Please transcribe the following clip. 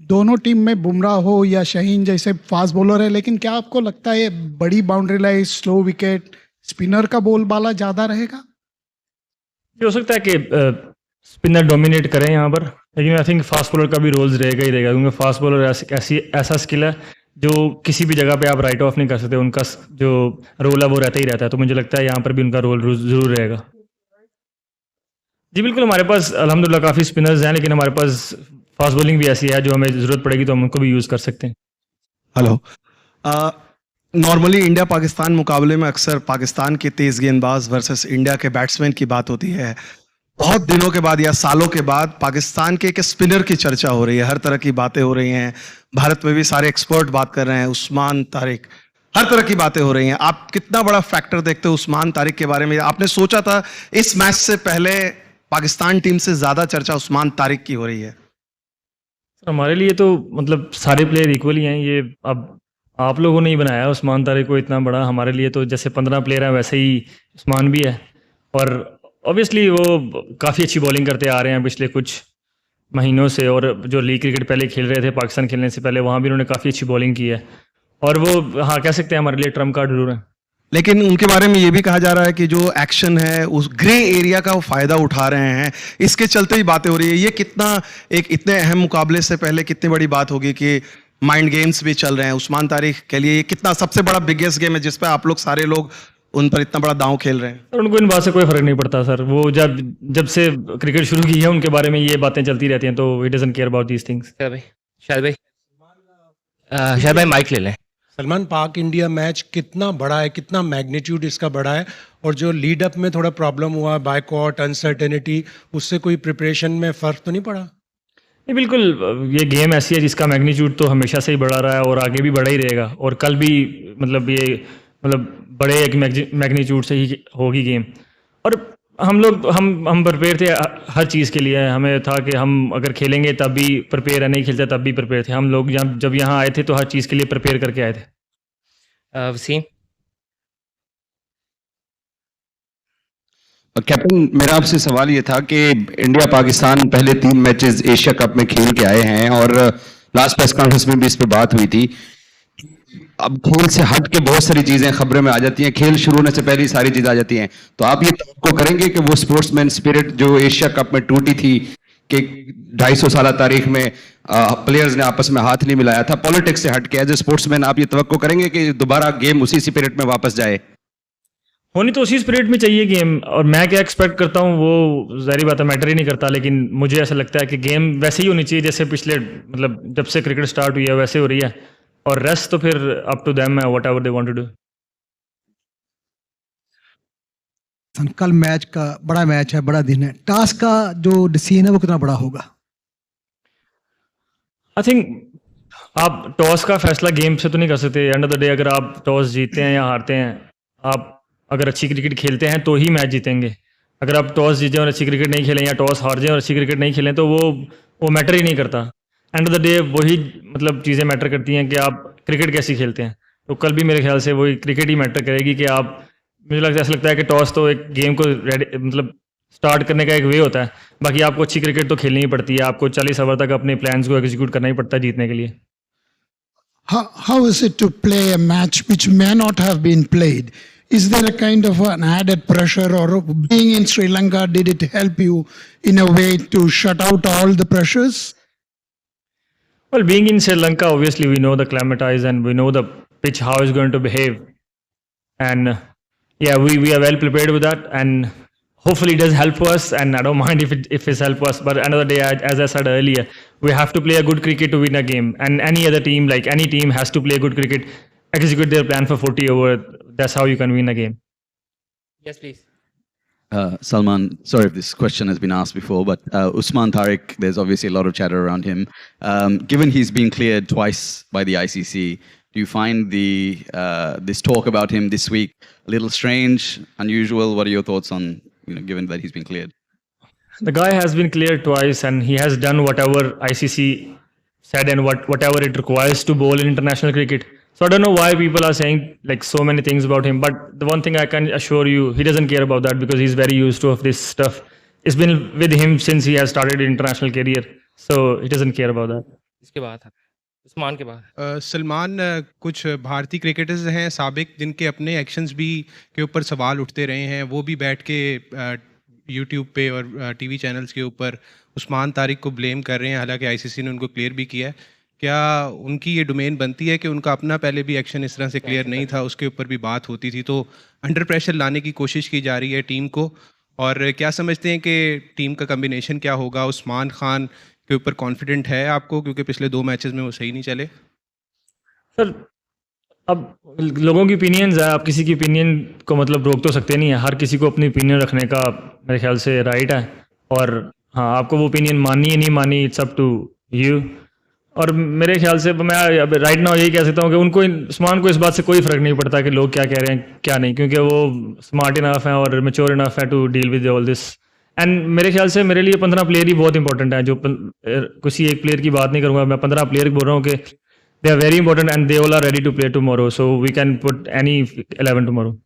दोनों टीम में बुमराह हो या शाहीन जैसे फास्ट बॉलर है, लेकिन क्या आपको लगता है बड़ी boundary line, slow wicket, spinner का बोलबाला ज्यादा रहेगा? ये हो सकता है कि स्पिनर डोमिनेट करें यहाँ पर, लेकिन आई थिंक फास्ट बॉलर का भी रोल्स रहेगा ही रहेगा, क्योंकि फास्ट बॉलर ऐसा स्किल है जो किसी भी जगह पे आप राइट ऑफ नहीं कर सकते। उनका जो रोल है वो रहता ही रहता है, तो मुझे लगता है यहाँ पर भी उनका रोल ज़रूर रहेगा। जी बिल्कुल, हमारे पास अल्हम्दुलिल्लाह काफ़ी स्पिनर्स हैं, लेकिन हमारे पास फास्ट बॉलिंग भी ऐसी है जो हमें ज़रूरत पड़ेगी तो हम उनको भी यूज़ कर सकते हैं। हेलो। नॉर्मली इंडिया पाकिस्तान मुकाबले में अक्सर पाकिस्तान के तेज गेंदबाज वर्सेस इंडिया के बैट्समैन की बात होती है। बहुत दिनों के बाद या सालों के बाद पाकिस्तान के एक स्पिनर की चर्चा हो रही है, हर तरह की बातें हो रही हैं। भारत में भी सारे एक्सपर्ट बात कर रहे हैं, उस्मान तारिक, हर तरह की बातें हो रही हैं। आप कितना बड़ा फैक्टर देखते हो उस्मान तारिक के बारे में? आपने सोचा था इस मैच से पहले पाकिस्तान टीम से ज्यादा चर्चा उस्मान तारिक की हो रही है? हमारे लिए तो मतलब सारे प्लेयर इक्वल ही हैं। ये अब आप लोगों ने ही बनाया उस्मान तारिक को इतना बड़ा, हमारे लिए तो जैसे 15 प्लेयर हैं वैसे ही उस्मान भी है। और ऑब्वियसली वो काफ़ी अच्छी बॉलिंग करते आ रहे हैं पिछले कुछ महीनों से, और जो लीग क्रिकेट पहले खेल रहे थे पाकिस्तान खेलने से पहले, वहाँ भी उन्होंने काफ़ी अच्छी बॉलिंग की है, और वो हाँ कह सकते हैं हमारे लिए ट्रम्प कार्ड जरूर है। लेकिन उनके बारे में ये भी कहा जा रहा है कि जो एक्शन है उस ग्रे एरिया का वो फायदा उठा रहे हैं, इसके चलते ही बातें हो रही है। ये कितना एक इतने अहम मुकाबले से पहले कितनी बड़ी बात होगी कि माइंड गेम्स भी चल रहे हैं उस्मान तारिक के लिए? ये कितना सबसे बड़ा बिगेस्ट गेम है जिस पे आप लोग सारे लोग उन पर इतना बड़ा दांव खेल रहे हैं? सर उनको इन बात से कोई फर्क नहीं पड़ता सर, वो जब जब से क्रिकेट शुरू की है उनके बारे में ये बातें चलती रहती हैं, तो he doesn't care about these things. शायद भाई माइक ले लें। सलमान, पाक इंडिया मैच कितना बड़ा है, कितना मैग्नीट्यूड इसका बड़ा है, और जो लीड अप में थोड़ा प्रॉब्लम हुआ, बायकॉट, अनसर्टेनिटी, उससे कोई प्रिपरेशन में फ़र्क तो नहीं पड़ा? नहीं बिल्कुल, ये गेम ऐसी है जिसका मैग्नीट्यूड तो हमेशा से ही बढ़ा रहा है और आगे भी बढ़ा ही रहेगा, और कल भी मतलब ये बड़े एक मैग्नीट्यूड से ही होगी गेम। और हम लोग हम प्रिपेयर थे हर चीज़ के लिए। हमें था कि हम अगर खेलेंगे तब भी प्रिपेयर है, नहीं खेलते तब भी प्रिपेयर थे। हम लोग जब यहाँ आए थे तो हर चीज़ के लिए प्रिपेयर करके आए थे। वसीम। कैप्टन, मेरा आपसे सवाल ये था कि इंडिया पाकिस्तान पहले 3 मैचेस एशिया कप में खेल के आए हैं, और लास्ट प्रेस कॉन्फ्रेंस में भी इस पर बात हुई थी। अब खेल से हट के बहुत सारी चीजें खबरों में आ जाती हैं, खेल शुरू होने से पहले ही सारी चीजें आ जाती हैं, तो आप ये तवक्को करेंगे कि वो स्पोर्ट्समैन स्पिरिट जो एशिया कप में टूटी थी कि 250 साल तारीख में प्लेयर्स ने आपस में हाथ नहीं मिलाया था, पॉलिटिक्स से हट के एज ए स्पोर्ट्समैन आप ये तवक्को करेंगे कि दोबारा गेम उसी स्पिरिट में वापस जाए? होनी तो उसी स्पिरिट में चाहिए गेम, और मैं क्या एक्सपेक्ट करता हूँ वो ज़ाहिर बात है मैटर ही नहीं करता, लेकिन मुझे ऐसा लगता है कि गेम वैसे ही होनी चाहिए जैसे पिछले मतलब जब से क्रिकेट स्टार्ट हुई है वैसे हो रही है, और रेस्ट तो फिर अप टू देम है, whatever they want to do. कल मैच का बड़ा मैच है, बड़ा दिन है, टास्क का जो डिसीजन है वो कितना बड़ा होगा? आई थिंक आप टॉस का फैसला गेम से तो नहीं कर सकते। एंड ऑफ द डे अगर आप टॉस जीतते हैं या हारते हैं, आप अगर अच्छी क्रिकेट खेलते हैं तो ही मैच जीतेंगे। अगर आप टॉस जीतें और अच्छी क्रिकेट नहीं खेलें, या टॉस हार जाएं और अच्छी क्रिकेट नहीं खेलें, तो वो मैटर ही नहीं करता। एंड ऑफ द डे वही मतलब चीज़ें मैटर करती हैं कि आप क्रिकेट कैसी खेलते हैं। तो कल भी मेरे ख्याल से वही क्रिकेट ही मैटर करेगी कि आप, मुझे ऐसा लगता है कि टॉस तो एक गेम को मतलब स्टार्ट करने का एक वे होता है, बाकी आपको अच्छी क्रिकेट तो खेलनी ही पड़ती है, आपको 40 ओवर तक अपने प्लान्स को एग्जीक्यूट करना ही पड़ता है जीतने के लिए। How is it to play a match which may not have been played? Is there a kind of an added pressure, or being in Sri Lanka, did it help you in a way to shut out all the pressures? Well, being in Sri Lanka, obviously we know the climatize and we know the pitch, how it's going to behave. And yeah, we are well prepared with that, and hopefully it does help us, and I don't mind if it's help us. But another day, as I said earlier, we have to play a good cricket to win a game. And any other team, like any team, has to play good cricket, execute their plan for 40 over. That's how you can win a game. Yes, please. Salman, sorry if this question has been asked before, but Usman Tariq, there's obviously a lot of chatter around him. Given he's been cleared twice by the ICC, do you find this talk about him this week a little strange, unusual? What are your thoughts on, given that he's been cleared? The guy has been cleared twice, and he has done whatever ICC said and whatever it requires to bowl in international cricket. So I don't know why people are saying like so many things about him, but the one thing I can assure you, he doesn't care about that, because he's very used to of this stuff. It's been with him since he has started his international career, so he doesn't care about that. इसके बाद आता है, उस्मान के बाद। सलमान, कुछ भारतीय cricketers हैं साबिक जिनके अपने एक्शंस भी के ऊपर सवाल उठते रहे हैं, वो भी बैठ के यूट्यूब पे और टीवी चैनल्स के ऊपर उस्मान तारिक को ब्लेम कर रहे हैं, हालांकि आईसीसी ने उनको क्लियर भी किया है। क्या उनकी ये डोमेन बनती है कि उनका अपना पहले भी एक्शन इस तरह से क्लियर नहीं था, उसके ऊपर भी बात होती थी, तो अंडर प्रेशर लाने की कोशिश की जा रही है टीम को? और क्या समझते हैं कि टीम का कम्बिनेशन क्या होगा? उस्मान खान के ऊपर कॉन्फिडेंट है आपको, क्योंकि पिछले 2 मैचेस में वो सही नहीं चले? सर अब लोगों की ओपिनियंस है, आप किसी की ओपिनियन को मतलब रोक तो सकते नहीं है, हर किसी को अपनी ओपिनियन रखने का मेरे ख्याल से राइट है। और हाँ, आपको वो ओपिनियन माननी है नहीं माननी, इट्स अप टू यू। और मेरे ख्याल से मैं अब राइट नाउ यही कह सकता हूँ कि उनको उस्मान को इस बात से कोई फ़र्क नहीं पड़ता कि लोग क्या कह रहे हैं क्या नहीं, क्योंकि वो स्मार्ट इनफ है और मेच्योर इनफ है to deal with all this. And मेरे ख्याल से मेरे लिए 15 प्लेयर ही बहुत इंपॉर्टेंट है, जो किसी एक प्लेयर की बात नहीं करूँगा, मैं 15 प्लेयर बोल रहा हूँ कि they are very important and they all are ready to play tomorrow, so we can put any 11 tomorrow.